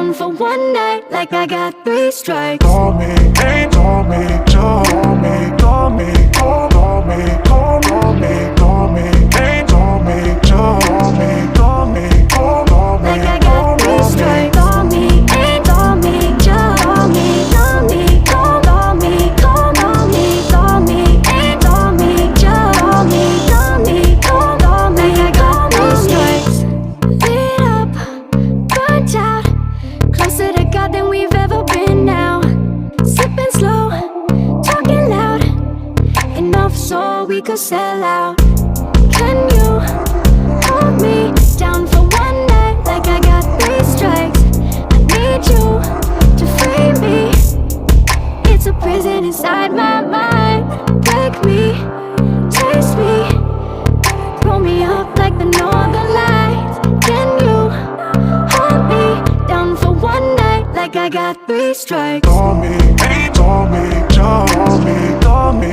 down for one night like I got 3 strikes. Call me, ain't call me, just call me, call me, call me, call me, call me, ain't call me, just call me, call me, call me, Like I got 3 strikes. Call me, ain't call me, just call me, call me, call me, call me, call me, ain't call me, just call me, call me, call me. Like I got 3 strikes. Lit up, burnt out, closer to God than we've ever been now. Sipping slow, talking loud, enough so we could sell out. Can you hold me down for one night like I got 3 strikes? I need you to free me. It's a prison inside my mind. Break me, taste me, roll me up like the northern lights. Can you hold me down for one night like I got 3 strikes? Call me, ain't call me, just call me, call me,